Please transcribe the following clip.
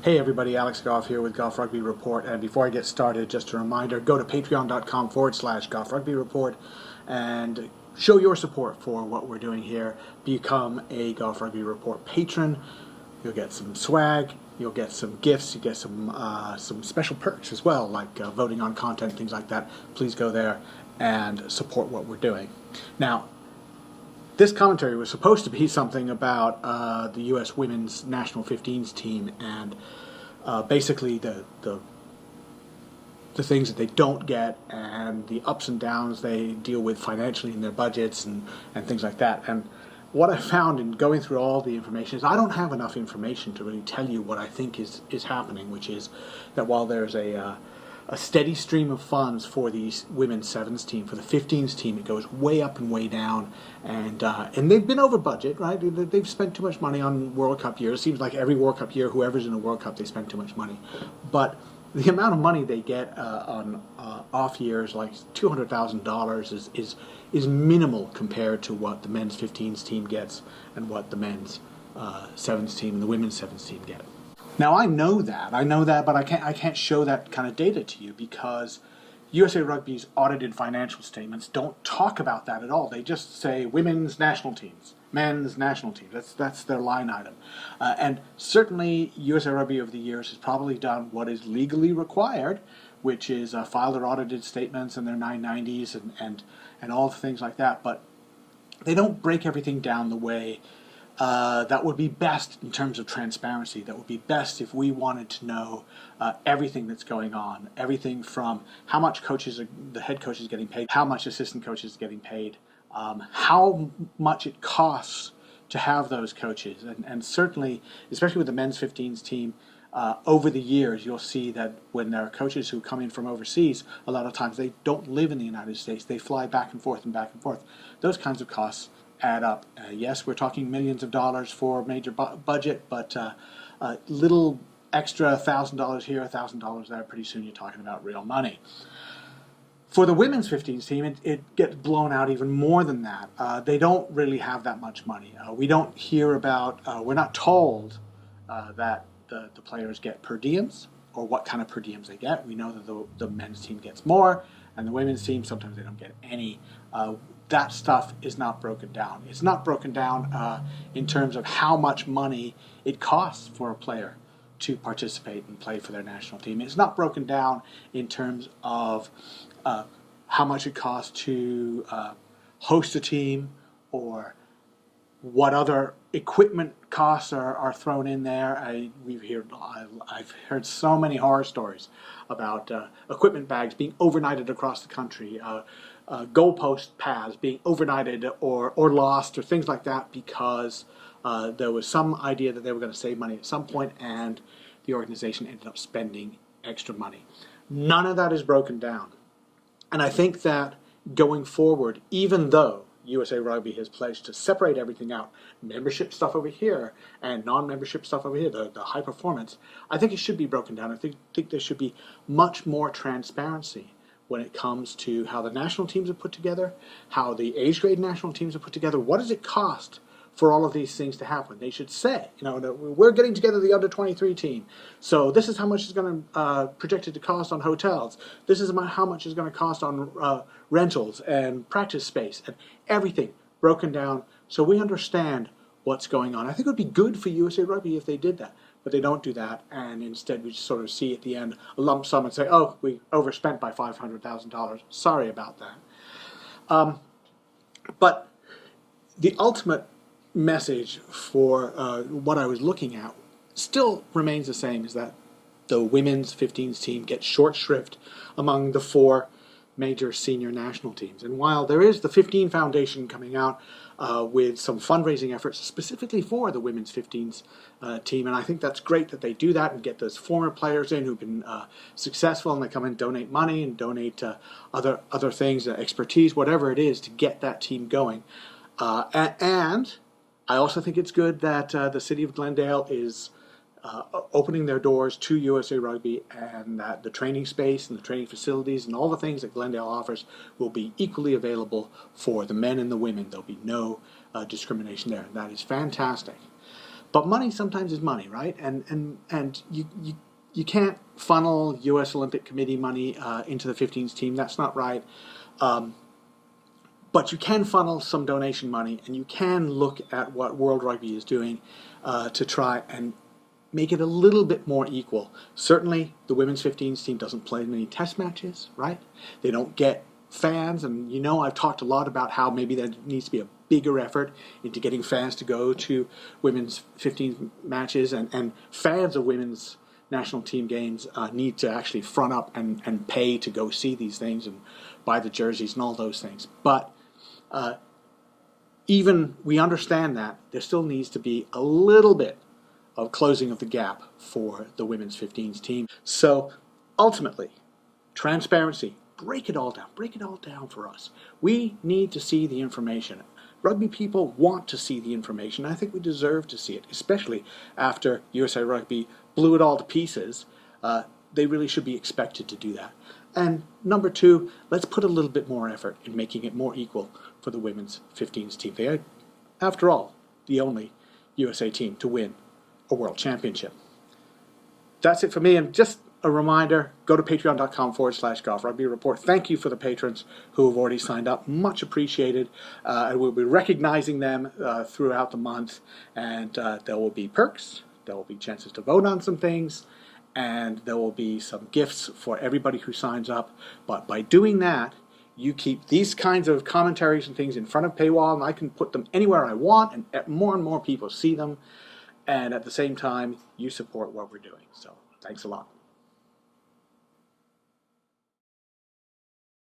Hey everybody, Alex Goff here with Golf Rugby Report, and before I get started, just a reminder, go to patreon.com/Golf Rugby Report and show your support for what we're doing here. Become a Golf Rugby Report patron. You'll get some swag, you'll get some gifts, you get some special perks as well, like voting on content, things like that. Please go there and support what we're doing. Now, this commentary was supposed to be something about the U.S. Women's National 15s team and basically the things that they don't get and the ups and downs they deal with financially in their budgets and things like that. And what I found in going through all the information is I don't have enough information to really tell you what I think is happening, which is that while there's a steady stream of funds for the women's sevens team, for the 15s team, it goes way up and way down, and they've been over budget, right? They've spent too much money on World Cup years. It seems like every World Cup year, whoever's in a World Cup, they spend too much money. But the amount of money they get on off years, like $200,000, is minimal compared to what the men's 15s team gets and what the men's sevens team and the women's sevens team get. Now I know that, but I can't show that kind of data to you because USA Rugby's audited financial statements don't talk about that at all. They just say women's national teams, men's national teams. That's their line item. And certainly USA Rugby over the years has probably done what is legally required, which is file their audited statements and their 990s and all the things like that. But they don't break everything down the way that would be best in terms of transparency. That would be best if we wanted to know everything that's going on, everything from how much the head coach is getting paid, how much assistant coaches is getting paid, how much it costs to have those coaches. And certainly, especially with the men's 15s team, over the years, you'll see that when there are coaches who come in from overseas, a lot of times they don't live in the United States. They fly back and forth and back and forth. Those kinds of costs add up. Yes, we're talking millions of dollars for major budget, but little extra $1,000 here, $1,000 there, pretty soon you're talking about real money. For the women's 15s team, it gets blown out even more than that. They don't really have that much money. We don't hear about, we're not told that the players get per diems or what kind of per diems they get. We know that the men's team gets more, and the women's team, sometimes they don't get any. That stuff is not broken down. It's not broken down in terms of how much money it costs for a player to participate and play for their national team. It's not broken down in terms of how much it costs to host a team or what other equipment costs are thrown in there. I've heard so many horror stories about equipment bags being overnighted across the country, goalpost paths being overnighted or lost or things like that because there was some idea that they were going to save money at some point and the organization ended up spending extra money. None of that is broken down. And I think that going forward, even though USA Rugby has pledged to separate everything out, membership stuff over here and non-membership stuff over here, the high performance, I think it should be broken down. I think there should be much more transparency when it comes to how the national teams are put together, how the age grade national teams are put together. What does it cost for all of these things to happen? They should say, we're getting together the under 23 team, so this is how much it's going to projected to cost on hotels. This is how much it's going to cost on rentals and practice space and everything broken down so we understand what's going on. I think it would be good for USA Rugby if they did that. But they don't do that, and instead we just sort of see at the end a lump sum and say, oh, we overspent by $500,000. Sorry about that. But the ultimate message for what I was looking at still remains the same, is that the women's 15s team gets short shrift among the four major senior national teams. And while there is the 15 Foundation coming out with some fundraising efforts specifically for the women's 15s team, and I think that's great that they do that and get those former players in who've been successful, and they come and donate money and donate other things, expertise, whatever it is, to get that team going. And I also think it's good that the city of Glendale is opening their doors to USA Rugby, and that the training space and the training facilities and all the things that Glendale offers will be equally available for the men and the women. There'll be no discrimination there. That is fantastic. But money sometimes is money, right? And you can't funnel U.S. Olympic Committee money into the 15s team. That's not right. But you can funnel some donation money, and you can look at what World Rugby is doing to try and make it a little bit more equal. Certainly, the women's 15s team doesn't play many test matches, right? They don't get fans, and you know I've talked a lot about how maybe there needs to be a bigger effort into getting fans to go to women's 15 matches, and fans of women's national team games need to actually front up and pay to go see these things and buy the jerseys and all those things. But even we understand that there still needs to be a little bit of closing of the gap for the women's 15s team. So ultimately, transparency, break it all down for us. We need to see the information. Rugby people want to see the information. I think we deserve to see it, especially after USA Rugby blew it all to pieces. They really should be expected to do that. And number two, let's put a little bit more effort in making it more equal for the women's 15s team. They are, after all, the only USA team to win a world championship. That's it for me. And just a reminder, go to patreon.com/Golf Rugby Report. Thank you for the patrons who have already signed up. Much appreciated. And we'll be recognizing them throughout the month. And there will be perks. There will be chances to vote on some things. And there will be some gifts for everybody who signs up. But by doing that, you keep these kinds of commentaries and things in front of paywall, and I can put them anywhere I want, and more people see them. And at the same time, you support what we're doing. So thanks a lot.